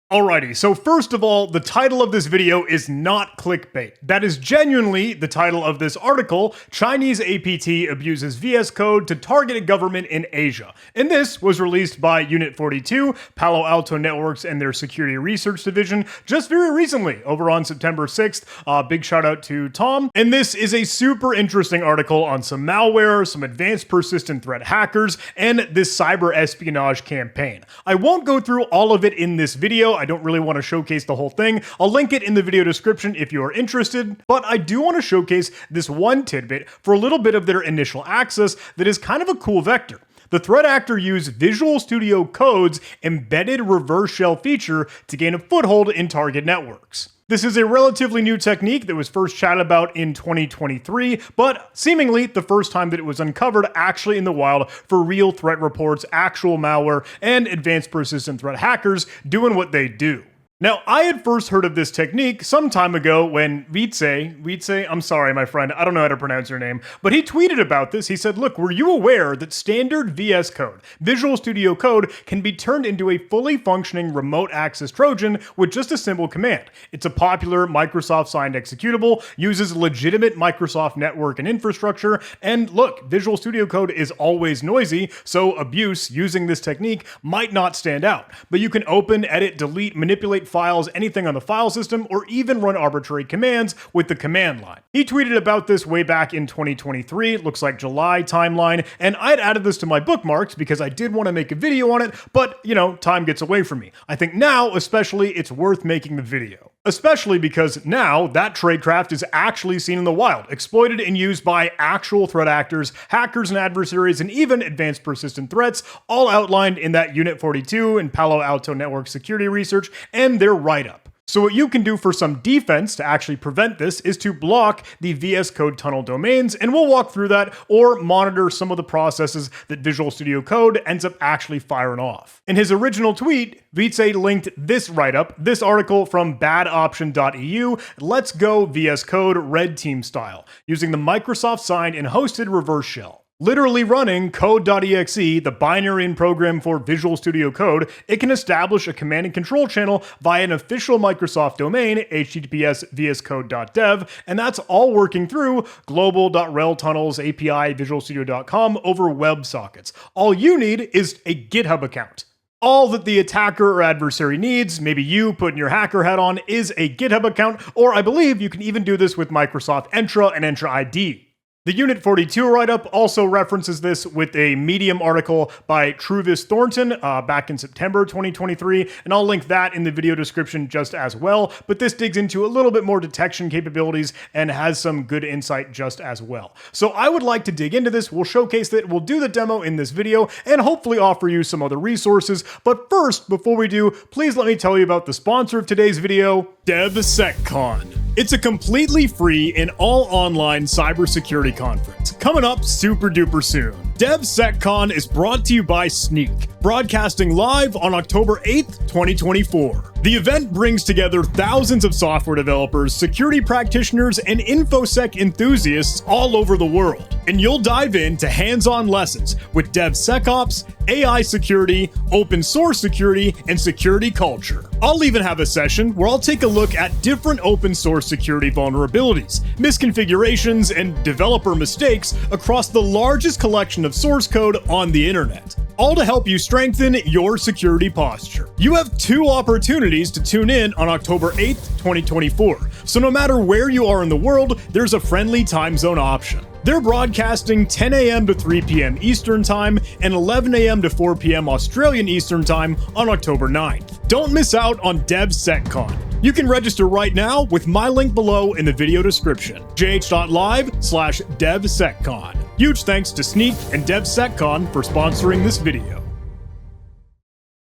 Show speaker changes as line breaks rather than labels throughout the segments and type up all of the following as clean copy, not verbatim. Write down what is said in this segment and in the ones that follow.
Alrighty, so first of all, the title of this video is not clickbait. That is genuinely the title of this article. Chinese APT abuses VS Code to target a government in Asia. And this was released by Unit 42, Palo Alto Networks and their security research division just very recently, over on September 6th. Big shout out to Tom. And this is a super interesting article on some malware, some advanced persistent threat hackers, and this cyber espionage campaign. I won't go through all of it in this video. I don't really want to showcase the whole thing. I'll link it in the video description if you are interested, but I do want to showcase this one tidbit for a little bit of their initial access that is kind of a cool vector. The threat actor used Visual Studio Code's embedded reverse shell feature to gain a foothold in target networks. This is a relatively new technique that was first chatted about in 2023, but seemingly the first time that it was uncovered actually in the wild for real threat reports, actual malware, and advanced persistent threat hackers doing what they do. Now, I had first heard of this technique some time ago when Wietse, I'm sorry, my friend, I don't know how to pronounce your name, but he tweeted about this. He said, look, were you aware that standard VS Code, Visual Studio Code, can be turned into a fully functioning remote access Trojan with just a simple command? It's a popular Microsoft-signed executable, uses legitimate Microsoft network and infrastructure, and look, Visual Studio Code is always noisy, so abuse using this technique might not stand out. But you can open, edit, delete, manipulate files, anything on the file system, or even run arbitrary commands with the command line. He tweeted about this way back in 2023, it looks like July timeline, and I'd added this to my bookmarks because I did want to make a video on it, but, time gets away from me. I think now, especially, it's worth making the video. Especially because now that tradecraft is actually seen in the wild, exploited and used by actual threat actors, hackers and adversaries, and even advanced persistent threats, all outlined in that Unit 42 and Palo Alto Network security research and their write-up. So what you can do for some defense to actually prevent this is to block the VS Code tunnel domains, and we'll walk through that, or monitor some of the processes that Visual Studio Code ends up actually firing off. In his original tweet, Wietse linked this write-up, this article from badoption.eu, Let's Go VS Code Red Team style, using the Microsoft signed and hosted reverse shell. Literally running code.exe, the binary and program for Visual Studio Code, it can establish a command and control channel via an official Microsoft domain, https vscode.dev, and that's all working through global.rel tunnels API visualstudio.com over WebSockets. All you need is a GitHub account. All that the attacker or adversary needs, maybe you putting your hacker hat on, is a GitHub account, or I believe you can even do this with Microsoft Entra and Entra ID. The Unit 42 write-up also references this with a Medium article by Truvis Thornton back in September 2023, and I'll link that in the video description just as well, but this digs into a little bit more detection capabilities and has some good insight just as well. So I would like to dig into this, we'll showcase it, we'll do the demo in this video, and hopefully offer you some other resources, but first, before we do, please let me tell you about the sponsor of today's video, DevSecCon. It's a completely free and all online cybersecurity conference coming up super duper soon. DevSecCon is brought to you by Sneak, broadcasting live on October 8th, 2024. The event brings together thousands of software developers, security practitioners, and InfoSec enthusiasts all over the world. And you'll dive into hands-on lessons with DevSecOps, AI security, open source security, and security culture. I'll even have a session where I'll take a look at different open source security vulnerabilities, misconfigurations, and developer mistakes across the largest collection of source code on the internet, all to help you strengthen your security posture. You have two opportunities to tune in on October 8th, 2024. So no matter where you are in the world, there's a friendly time zone option. They're broadcasting 10 a.m. to 3 p.m. Eastern Time and 11 a.m. to 4 p.m. Australian Eastern Time on October 9th. Don't miss out on DevSecCon. You can register right now with my link below in the video description, jh.live/DevSecCon. Huge thanks to Sneak and DevSecCon for sponsoring this video.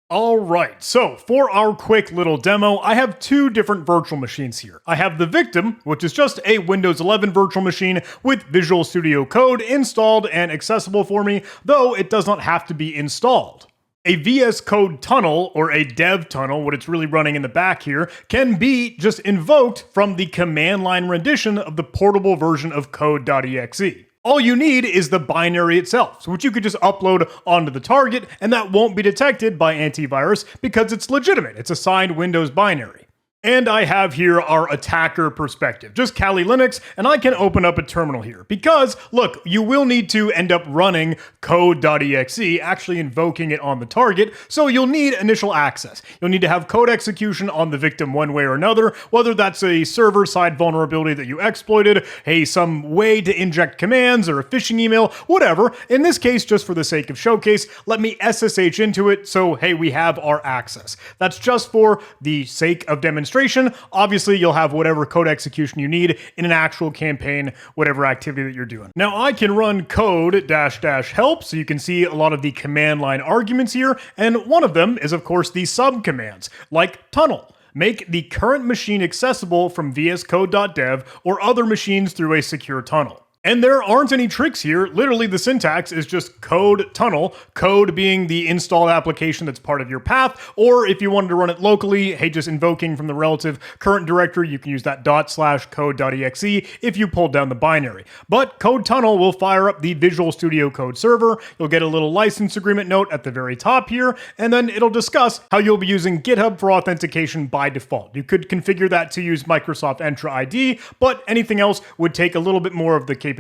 Alright, so for our quick little demo, I have two different virtual machines here. I have the victim, which is just a Windows 11 virtual machine with Visual Studio Code installed and accessible for me, though it does not have to be installed. A VS Code tunnel, or a dev tunnel, what it's really running in the back here, can be just invoked from the command line rendition of the portable version of code.exe. All you need is the binary itself, which you could just upload onto the target, and that won't be detected by antivirus because it's legitimate. It's a signed Windows binary. And I have here our attacker perspective, just Kali Linux, and I can open up a terminal here. Because, look, you will need to end up running code.exe, actually invoking it on the target, so you'll need initial access. You'll need to have code execution on the victim one way or another, whether that's a server-side vulnerability that you exploited, hey, some way to inject commands, or a phishing email, whatever. In this case, just for the sake of showcase, let me SSH into it, so hey, we have our access. That's just for the sake of demonstration. Obviously, you'll have whatever code execution you need in an actual campaign, whatever activity that you're doing. Now, I can run code --help, so you can see a lot of the command line arguments here, and one of them is, of course, the subcommands, like tunnel. Make the current machine accessible from vscode.dev or other machines through a secure tunnel. And there aren't any tricks here. Literally, the syntax is just code tunnel, code being the installed application that's part of your path, or if you wanted to run it locally, hey, just invoking from the relative current directory, you can use that /code.exe if you pulled down the binary. But code tunnel will fire up the Visual Studio Code server. You'll get a little license agreement note at the very top here, and then it'll discuss how you'll be using GitHub for authentication by default. You could configure that to use Microsoft Entra ID, but anything else would take a little bit more of the capability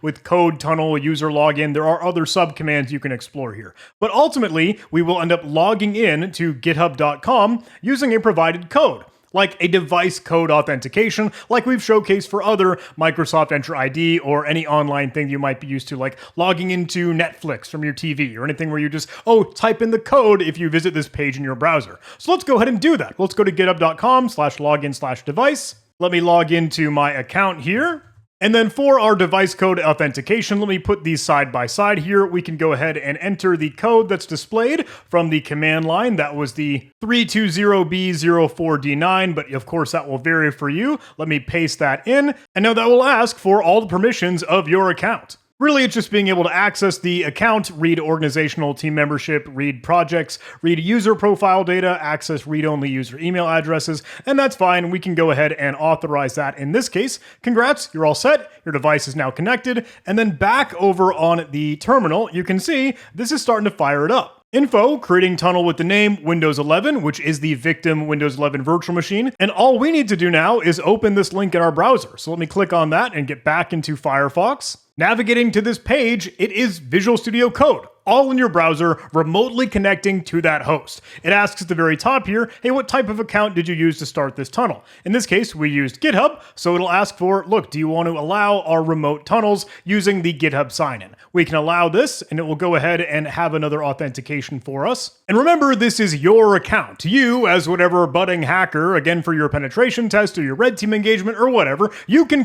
with code tunnel, user login. There are other subcommands you can explore here. But ultimately, we will end up logging in to github.com using a provided code, like a device code authentication, like we've showcased for other Microsoft Entra ID or any online thing you might be used to, like logging into Netflix from your TV or anything where you just, type in the code if you visit this page in your browser. So let's go ahead and do that. Let's go to github.com/login/device. Let me log into my account here. And then for our device code authentication, let me put these side by side here. We can go ahead and enter the code that's displayed from the command line. That was the 320B04D9, but of course that will vary for you. Let me paste that in. And now that will ask for all the permissions of your account. Really, it's just being able to access the account, read organizational team membership, read projects, read user profile data, access read-only user email addresses, and that's fine. We can go ahead and authorize that in this case. Congrats, you're all set. Your device is now connected. And then back over on the terminal, you can see this is starting to fire it up. Info, creating tunnel with the name Windows 11, which is the victim Windows 11 virtual machine. And all we need to do now is open this link in our browser. So let me click on that and get back into Firefox. Navigating to this page, it is Visual Studio Code, all in your browser, remotely connecting to that host. It asks at the very top here, hey, what type of account did you use to start this tunnel? In this case, we used GitHub, so it'll ask for, look, do you want to allow our remote tunnels using the GitHub sign-in? We can allow this, and it will go ahead and have another authentication for us. And remember, this is your account. You, as whatever budding hacker, again, for your penetration test or your red team engagement or whatever, you can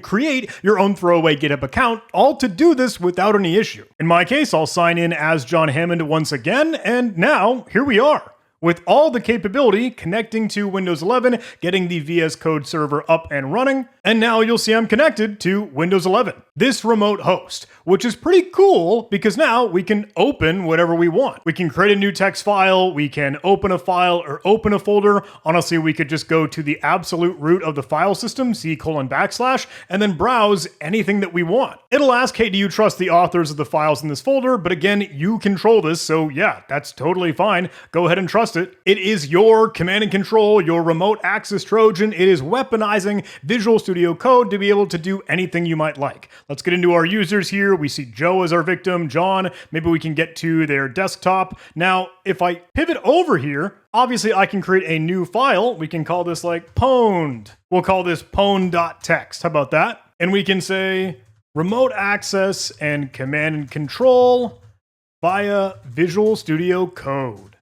create your own throwaway GitHub account, all to do this without any issue. In my case, I'll sign in as John Hammond once again, and now here we are. With all the capability connecting to Windows 11, getting the VS Code server up and running, and now you'll see I'm connected to Windows 11, this remote host, which is pretty cool because now we can open whatever we want. We can create a new text file, we can open a file or open a folder. Honestly, we could just go to the absolute root of the file system, // and then browse anything that we want. It'll ask, hey, do you trust the authors of the files in this folder? But again, you control this, so yeah, that's totally fine. Go ahead and trust it. It is your command and control, your remote access Trojan. It is weaponizing Visual Studio Code to be able to do anything you might like. Let's get into our users here. We see Joe as our victim, John. Maybe we can get to their desktop. Now, if I pivot over here, obviously I can create a new file. We can call this like pwned. We'll call this pwn.txt. How about that? And we can say remote access and command and control via Visual Studio Code.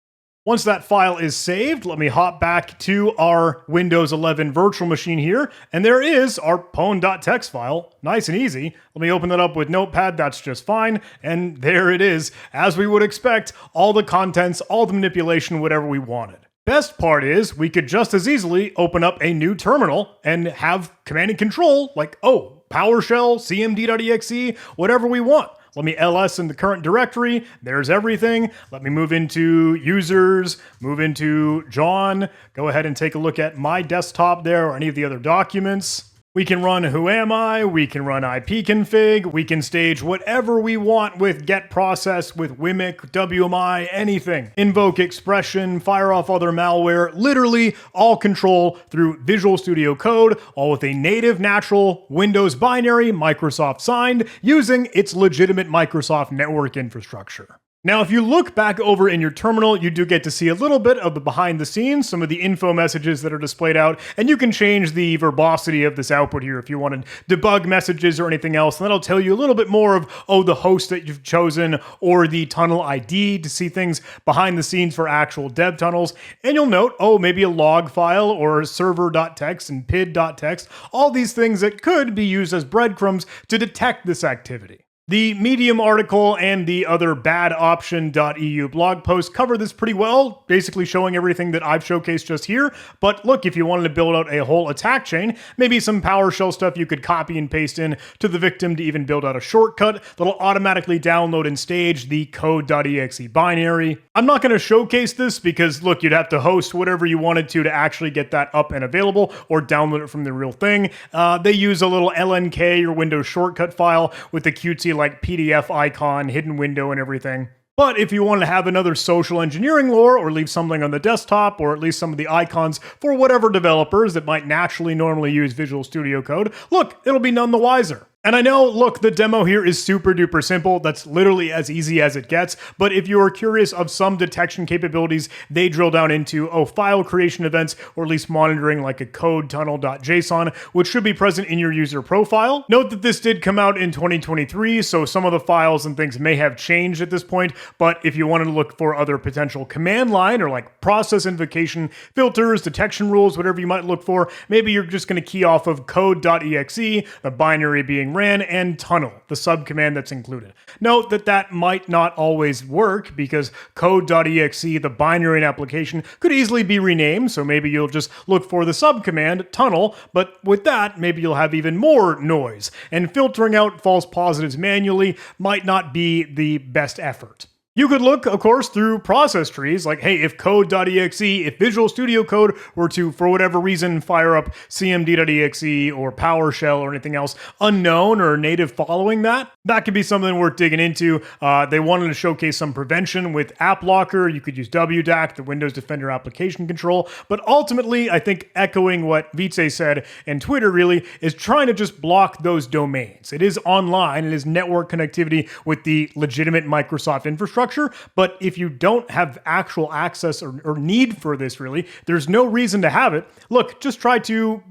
Once that file is saved, let me hop back to our Windows 11 virtual machine here, and there is our pwn.txt file. Nice and easy. Let me open that up with Notepad, that's just fine, and there it is. As we would expect, all the contents, all the manipulation, whatever we wanted. Best part is, we could just as easily open up a new terminal and have command and control, like, PowerShell, cmd.exe, whatever we want. Let me ls in the current directory. There's everything. Let me move into users, move into John. Go ahead and take a look at my desktop there or any of the other documents. We can run whoami, we can run ipconfig, we can stage whatever we want with get process, with wimic, wmi, anything. Invoke expression, fire off other malware, literally all control through Visual Studio Code, all with a native natural Windows binary, Microsoft signed, using its legitimate Microsoft network infrastructure. Now, if you look back over in your terminal, you do get to see a little bit of the behind the scenes, some of the info messages that are displayed out, and you can change the verbosity of this output here if you wanted debug messages or anything else, and that'll tell you a little bit more of, the host that you've chosen or the tunnel ID to see things behind the scenes for actual dev tunnels. And you'll note, maybe a log file or server.txt and pid.txt, all these things that could be used as breadcrumbs to detect this activity. The Medium article and the other badoption.eu blog post cover this pretty well, basically showing everything that I've showcased just here. But look, if you wanted to build out a whole attack chain, maybe some PowerShell stuff you could copy and paste in to the victim to even build out a shortcut that'll automatically download and stage the code.exe binary. I'm not going to showcase this because, look, you'd have to host whatever you wanted to actually get that up and available or download it from the real thing. They use a little LNK or Windows shortcut file with the cutesy like PDF icon, hidden window, and everything. But if you want to have another social engineering lore or leave something on the desktop or at least some of the icons for whatever developers that might naturally normally use Visual Studio Code, look, it'll be none the wiser. And I know, look, the demo here is super duper simple. That's literally as easy as it gets. But if you are curious of some detection capabilities, they drill down into, file creation events, or at least monitoring like a code tunnel.json, which should be present in your user profile. Note that this did come out in 2023, so some of the files and things may have changed at this point. But if you wanted to look for other potential command line or like process invocation, filters, detection rules, whatever you might look for, maybe you're just going to key off of code.exe, the binary being ran, and tunnel, the subcommand that's included. Note that that might not always work because code.exe, the binary in application, could easily be renamed, so maybe you'll just look for the subcommand tunnel, but with that, maybe you'll have even more noise, and filtering out false positives manually might not be the best effort. You could look, of course, through process trees, like, hey, if code.exe, if Visual Studio Code were to, for whatever reason, fire up cmd.exe or PowerShell or anything else unknown or native following that, that could be something worth digging into. They wanted to showcase some prevention with App Locker. You could use WDAC, the Windows Defender Application Control. But ultimately, I think echoing what Vitze said and Twitter really is trying to just block those domains. It is online. It is network connectivity with the legitimate Microsoft infrastructure. But if you don't have actual access or need for this really, there's no reason to have it. Look, just try to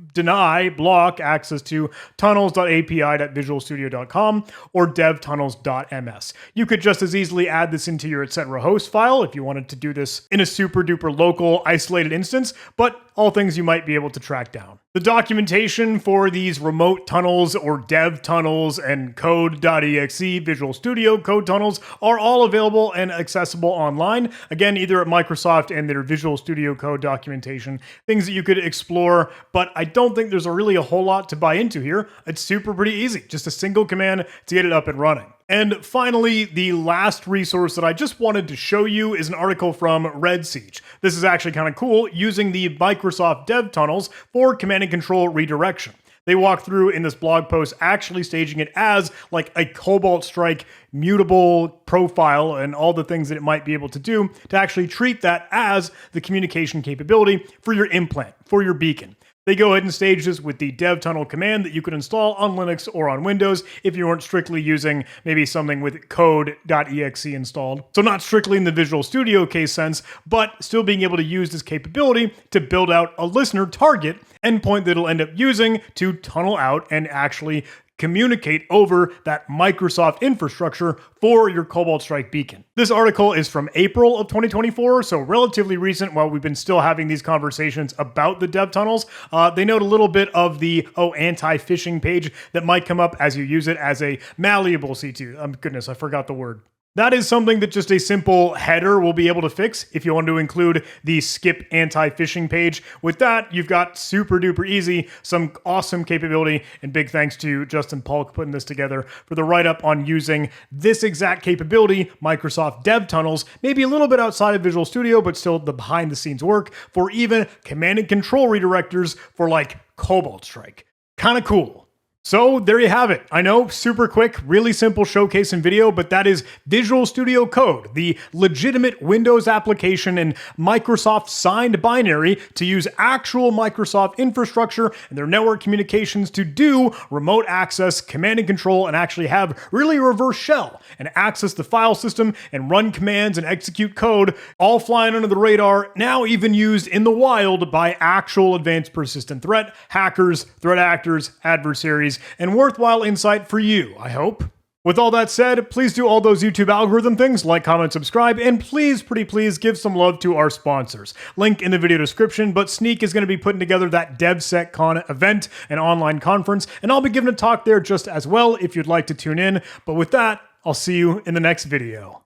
block access to tunnels.api.visualstudio.com or devtunnels.ms. You could just as easily add this into your etc. host file if you wanted to do this in a super duper local isolated instance, but all things you might be able to track down. The documentation for these remote tunnels or dev tunnels and code.exe Visual Studio Code tunnels are all available and accessible online. Again, either at Microsoft and their Visual Studio Code documentation, things that you could explore, but I don't think there's really a whole lot to buy into here. It's pretty easy, just a single command to get it up and running. And finally, the last resource that I just wanted to show you is an article from Red Siege. This is actually kind of cool, using the Microsoft dev tunnels for command and control redirection. They walk through in this blog post actually staging it as like a Cobalt Strike mutable profile and all the things that it might be able to do to actually treat that as the communication capability for your implant, for your beacon. They go ahead and stage this with the dev tunnel command that you could install on Linux or on Windows if you weren't strictly using maybe something with code.exe installed. So not strictly in the Visual Studio case sense, but still being able to use this capability to build out a listener target endpoint that it'll end up using to tunnel out and actually communicate over that Microsoft infrastructure for your Cobalt Strike beacon. This article is from April of 2024, so relatively recent while we've been still having these conversations about the dev tunnels. They note a little bit of the anti-phishing page that might come up as you use it as a malleable C2. Goodness, I forgot the word. That is something that just a simple header will be able to fix if you want to include the skip anti-phishing page. With that, you've got super duper easy, some awesome capability, and big thanks to Justin Polk putting this together for the write-up on using this exact capability, Microsoft Dev Tunnels, maybe a little bit outside of Visual Studio, but still the behind-the-scenes work for even command and control redirectors for like Cobalt Strike. kind of cool. So there you have it. I know, super quick, really simple showcase and video, but that is Visual Studio Code, the legitimate Windows application and Microsoft signed binary to use actual Microsoft infrastructure and their network communications to do remote access, command and control, and actually have really a reverse shell and access the file system and run commands and execute code, all flying under the radar, now even used in the wild by actual advanced persistent threat, hackers, threat actors, adversaries, and worthwhile insight for you, I hope. With all that said, please do all those YouTube algorithm things, like, comment, subscribe, and please, pretty please, give some love to our sponsors. Link in the video description, but Sneak is going to be putting together that DevSecCon event, an online conference, and I'll be giving a talk there just as well if you'd like to tune in. But with that, I'll see you in the next video.